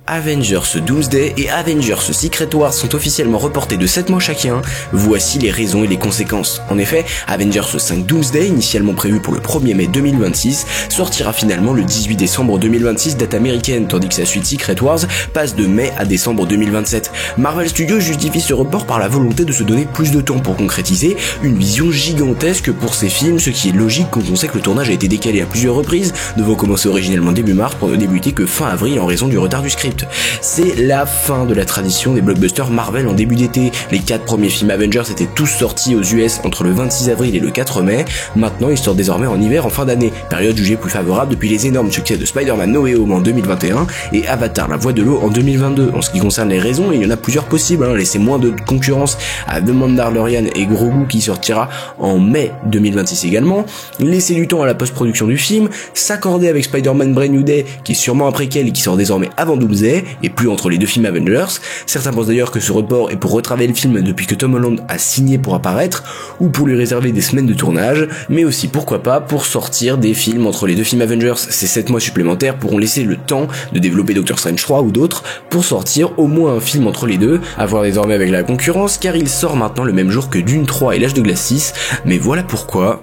Avengers Doomsday et Avengers Secret Wars sont officiellement reportés de 7 mois chacun, voici les raisons et les conséquences. En effet, Avengers 5 Doomsday, initialement prévu pour le 1er mai 2026, sortira finalement le 18 décembre 2026 date américaine, tandis que sa suite Secret Wars passe de mai à décembre 2027. Marvel Studios justifie ce report par la volonté de se donner plus de temps pour concrétiser une vision gigantesque pour ses films, ce qui est logique quand on sait que le tournage a été décalé à plusieurs reprises, devant commencer originellement début mars pour ne débuter que fin avril en raison du retard du script. C'est la fin de la tradition des blockbusters Marvel en début d'été. Les 4 premiers films Avengers étaient tous sortis aux US entre le 26 avril et le 4 mai. Maintenant, ils sortent désormais en hiver en fin d'année, période jugée plus favorable depuis les énormes succès de Spider-Man No Way Home en 2021 et Avatar La Voix de l'eau en 2022. En ce qui concerne les raisons, il y en a plusieurs possibles. Laisser moins de concurrence à The Mandalorian et Grogu qui sortira en mai 2026 également. Laisser du temps à la post-production du film. S'accorder avec Spider-Man Brand New Day qui est sûrement un préquel et qui sort désormais avant Doomsday et plus entre les deux films Avengers. Certains pensent d'ailleurs que ce report est pour retravailler le film depuis que Tom Holland a signé pour apparaître ou pour lui réserver des semaines de tournage, mais aussi pourquoi pas pour sortir des films entre les deux films Avengers. Ces 7 mois supplémentaires pourront laisser le temps de développer Doctor Strange 3 ou d'autres pour sortir au moins un film entre les deux, à voir désormais avec la concurrence car il sort maintenant le même jour que Dune 3 et l'Âge de Glace 6, mais voilà pourquoi